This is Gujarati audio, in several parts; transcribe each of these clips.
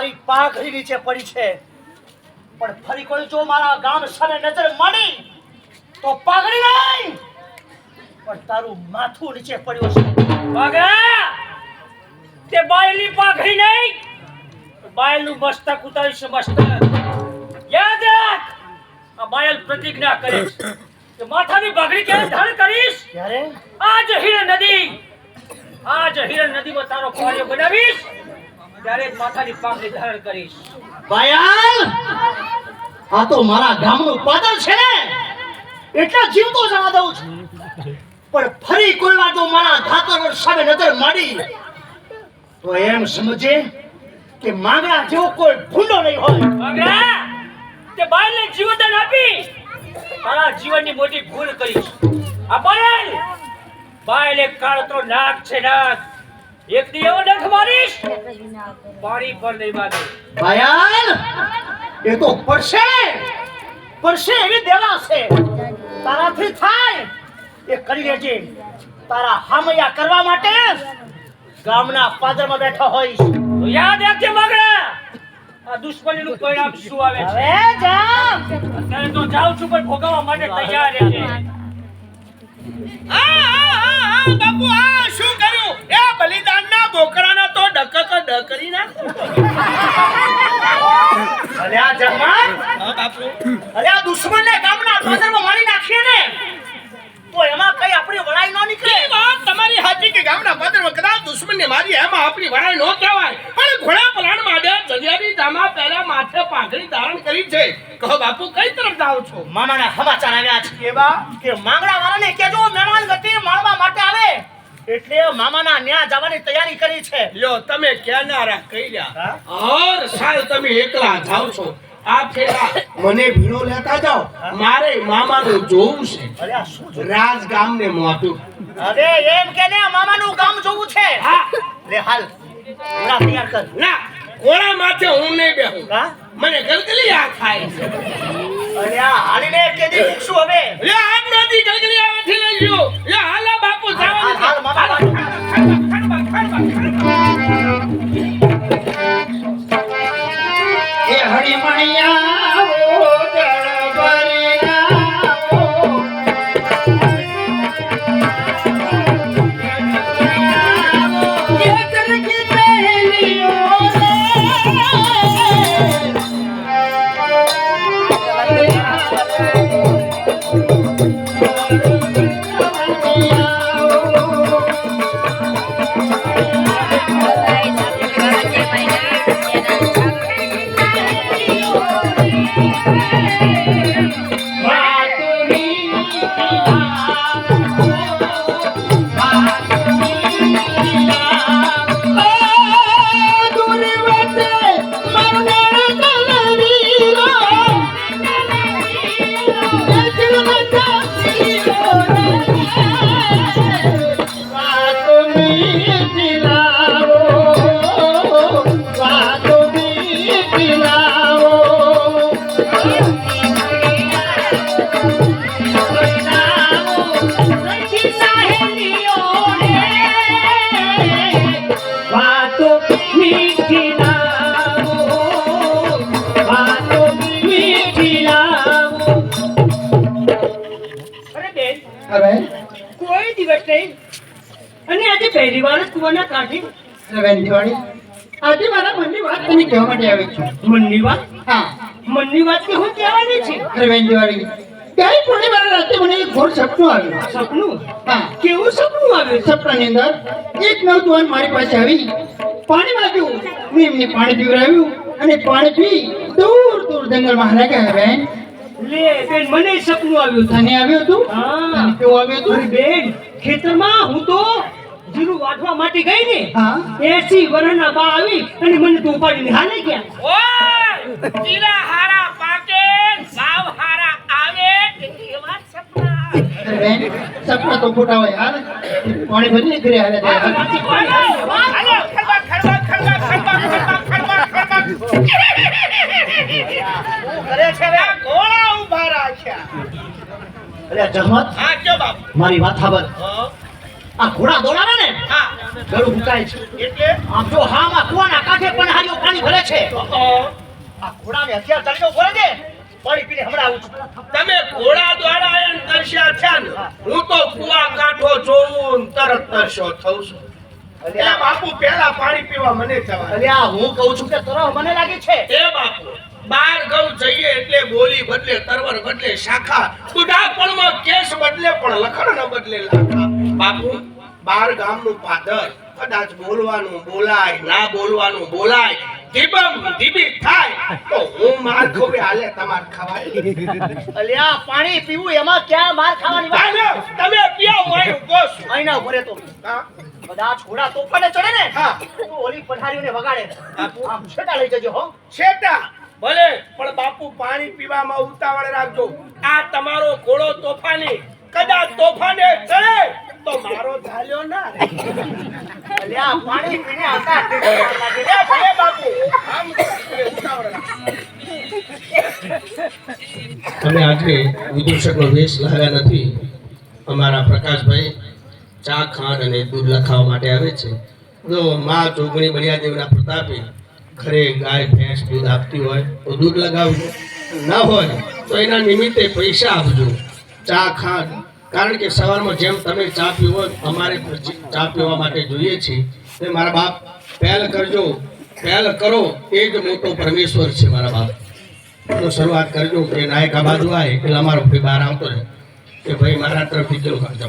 મારી પાઘડી નીચે પડી છે, પણ ફરી કોઈ જો મારા ગામ સામે નજર મળી તો પાઘડી નહીં પણ તારું માથું નીચે પડ્યું છે. વાઘા તે બાયલી પાઘડી નહીં, બાયલનું મસ્તક ઉતારીશ. મસ્તક યાદ રાખ. આ બાયલ પ્રતિજ્ઞા કરીશ કે માથાની પાઘડી ક્યારે ધારણ કરીશ? ત્યારે આજ હિરણ નદીમાં તારો કોળિયો બનાવીશ, ત્યારે માથાની પાઘડી ધારણ કરીશ. બાયલ, આ તો મારા ગામનું પાદર છે ને, એટલે જીવતો જવા દઉં છું, પણ ફરી કોઈ વાર જો મારા ધાતર સામે નજર માંડી તો એમ સમજે કે માંગણા જેવો કોઈ ભૂંડો નહીં હોય. વાઘા તે બાયલને જીવદાન આપી તારા જીવનની મોટી ભૂલ કરીશ. આ બાયલ એક કાળતો નાગ છે, નાગ. એક દી એવો ડંખ મારીશ પાણી પર નહીં માગે. બાયલ, એ તો પડશે એવી દેવા છે, તારાથી થાય એ કરી લેજે. તારા હામૈયા કરવા માટે ગામના પાદરમાં બેઠો હોઈશ. તો યાદ રાખજે વાઘા, આ દુશ્મનીનું પરિણામ શું આવે છે. હવે જા. અત્યારે તો જાઉં છું, પણ ભોગવવા માટે તૈયાર રહેજે. બાપુ આ શું કર્યું? એ બલિદાનના બોકડાના તો ડક કરી નાખો. અલ્યા જમાન, હા બાપુ. અલ્યા દુશ્મનને ગામના પાદરમાં મારી નાખીએ ને તો એમાં કઈ આપણી વળાઈ ન નીકળે. એ વાત તમારી સાચી કે ગામના પાદરમાં કદાચ દુશ્મનને મારી એમાં આપણી વરાય નો કહેવાય, પણ ઘોડા પલાણમાં દે જડિયાની દામા પહેલા માથે પાઘડી ધારણ કરી છે. કહો બાપુ કઈ તરફ જાઓ છો? મામાના સમાચાર આવ્યા છે એવા કે માંગડા વાળાને કેજો મહેમાન ગતિ માણવા માટે આવે, એટલે મામાના ન્યા જવાની તૈયારી કરી છે. લ્યો તમે ક્યાંના કહી રહ્યા ઓર સાલ તમે એકલા જાઓ છો. આ ફેરા મને ભીડો લેતા જાઓ, મારે મામાનું જોવું છે. અલ્યા શું જો? રાજ ગામને મોટું. અરે એમ કે ને મામાનું ગામ જોવું છે. હા લે હાલ પૂરા તૈયાર કર. ના, ઘોડા માથે હું નહીં બેહું. હા મને ગલગલી આ ખાય છે. અલ્યા હાલીને કેદી મૂકશું હવે? લે આજ નદી ગલગલી આવેથી લઈ લ્યો. લે હાલા બાપુ જાવ. હાલ મામા એ હરી મણિયા ઓ જળબરિયા કોઈ દિવસ નહીં, અને આજે પહેલી વાર જ કુવાના કાઢી. આજે મારા મનની વાત તને કહેવા માટે આવી છું. મનની વાત? હા, મનની વાત કે હું કહેવાની છે. રવેન્દ્રવાળી ત્યારે થોડી વાર રાતે મને એક ઘોર સપનું આવ્યું. સપનું? હા, કેવું સપનું આવ્યું? સપનાની અંદર એક નવજુવાન મારી પાસે આવી, પાણી માંગ્યું. મેં એમને પાણી પીવડાવ્યું અને પાણી પી દૂર દૂર જંગલમાં હાલ્યા ગયા. બેન લે બેન, મને સપનું આવ્યું. તને આવ્યું હતું? હા. તને કેવું આવ્યું હતું? અરે બેન, ખેતરમાં હું તો જીરું વાઢવા માટે ગઈ ને, હા. 80 વર્ષના બા આવી અને મને તો ઉપાડીને હાલે ગયા. ઓય જીરા હારા પાકે સાવ હારા આવે એવા સપના. બેન સપના તો ખોટા હોય. હાલ પાણી ભરીને ઘરે હાલ્યા જાય. હાલો ખડબા ખડબા ખડબા ખડબા ખડબા ખડબા કરે છે રે? ઘોડા ઉભા રાખ્યા. અલ્યા જહમત, હા કયો બાપ? મારી વાત સાંભળ. હા આ ઘોડા દોડાવે ને હા ગળું મુકાય છે. એટલે આમ જો હામાં કુવાના કાંઠે પણ હારીઓ પાણી ભરે છે. આ ઘોડાને હથિયાર ચાલીનો ભરે દે. પાણી પીને હમણાં આવું છું. તમે ઘોડા દ્વારા આયન તરસ્યા છે ને, હું તો કુવા કાંઠો જોઉં ને તરત તરસ્યો થઉં છું. એટલે બાપુ પહેલા પાણી પીવા મને જવા. અરે આ હું કહું છું કે તરફ મને લાગે છે. એ બાપુ બાર ગૌ જઈએ એટલે બોલી બદલે તરવર બદલે શાખા, બુઢાપણમાં કેસ બદલે પણ લખણ ન બદલે લાખા. બાપુ બાર ગામનું પાદર, કદાચ બોલવાનું બોલાય, ના બોલવાનું બોલાય, ધીબમ ધીબી થાય તો હું માર ખોવે હાલે તમાર ખવાય. અલ્યા પાણી પીવું એમાં ક્યાં માર ખાવાની વાત? ચાલો, તમે પીઓ હું ઉભો છું. અહીંના ઉભરે તો હા? કદાચ ઘોડા તોફાને ચડે ને હા. તો ઓલી પથારીઓને વગાડે. આમ છેટા લઈ જજો હો. શેટા ભલે, પણ બાપુ પાણી પીવામાં ઉતાવળ રાખજો. આ તમારો ઘોડો તોફાની, કદાચ તોફાને ચડે તો મારો ઝાલ્યો ના રહે. અલ્યા પાણી પીને આવતા એ ભલે બાપુ, આમ ઉતાવળ રાખજો. અમે આજે વિદૂષકનો વેશ લાવ્યા નથી. અમારા પ્રકાશભાઈ ચા ખાંડ અને દૂધ લખાવવા માટે આવે છે. જો માં ચોગણી બન્યા દેવના પ્રતાપે ઘરે ગાય ભેંસ દૂધ આપતી હોય તો દૂધ લગાવજો, ના હોય તો એના નિમિત્તે પૈસા આપજો. ચા ખાંડ, કારણ કે સવારમાં જેમ તમે ચા પીવો અમારે ચા પીવા માટે જોઈએ છીએ. તે મારા બાપ પહેલ કરજો, પહેલ કરો એ જ મોટો પરમેશ્વર છે મારા બાપ. તો શરૂઆત કરજો કે નાયક આ બાજુ આવે એટલે અમારો ભાઈ બહાર આવતો રહે કે ભાઈ મારા તરફથી કેવું કરજો.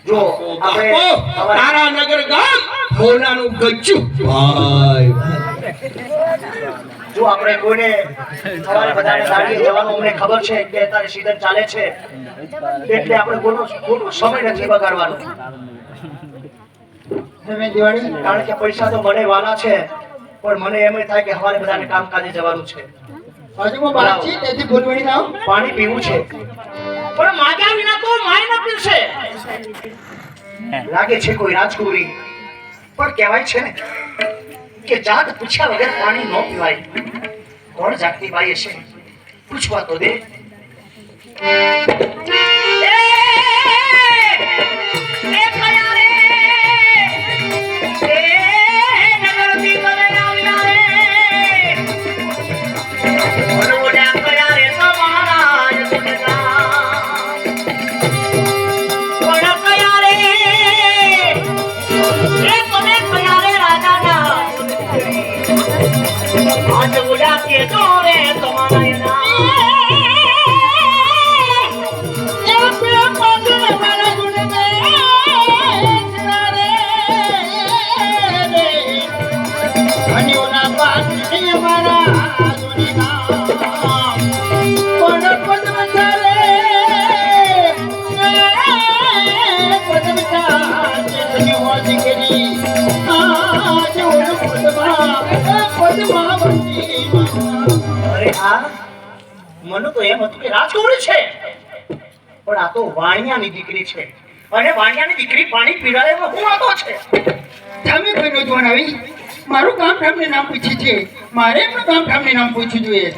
જો આપણે બાપો, તારા નગર ગામ હોનાનું ગચ્ચું ભાઈ. જો આપણે કોઈને સવારે બધાને ગાડીએ જવાનું અમને ખબર છે કે અત્યારે સીઝન ચાલે છે એટલે આપણે કોઈનો સમય નથી બગાડવાનો. તમે દિવાળી કારણ કે પૈસા તો મને વાલા છે પણ મને એમ થાય કે સવારે બધાને કામકાજે જવાનું છે. બાજુમાં બાળક છે તેથી બોલવાડી ના આવો. પાણી પીવું છે પણ માગ્યા વિના તો માય ન પીવશે. લાગે છે કોઈ રાજકુમારી, પણ કહેવાય છે ને કે જાત પૂછ્યા વગર પાણી ન પીવાય. કોણ જાગતી બાઈ છે પૂછવા તો દે. મને તો એમ હતું કે રાજકુમારી છે પણ આ તો વાણિયાની દીકરી છે અને વાણિયાની દીકરી પાણી પીવડાવે એમાં હું વાતો છે. તમે કોઈ નોંધવાન આવી મારું કામ ઠામને નામ પૂછ્યું છે, મારે એમનું કામ ઠામને નામ પૂછવું જોઈએ.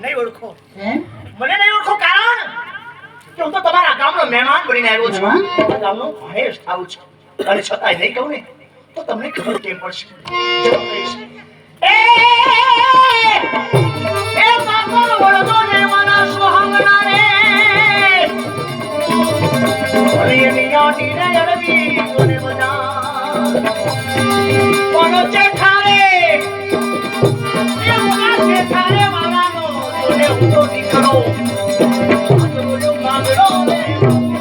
નહીં ઓળખો? મને નહીં ઓળખો કારણ કે હું તો તમારા ગામનો મહેમાન બનીને આવ્યો છું. આ ગામનો મહેશ થાઉં છું અને છતાંય નહીં કહું ને તો તમને ખબર કેમ પડશે. જરૂર કહીશ. એ બાપો વળગો ને મારા સુહામણા રે અરે નિયાની રે અડવી મને મજા કોનો ચેઠારે એ મોરા ચેઠારે વાળાનો તોને ઉતો દીકરો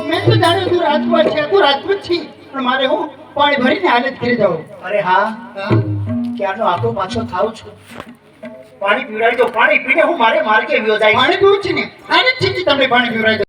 મેં તો જાણ્યું તું રાજપૂત છે, તું રાજપૂત છે પણ મારે હું પાણી ભરીને હાલત કરી દઉં. અરે હા ક્યારનો આટો પાછો થાઉં છું. પાણી પીવડાવી તો પાણી પીને હું મારે માર્ગે વ્યો જાય. પાણી પીવું છે ને હાલત છે તમને પાણી પીવડાવી દઉં.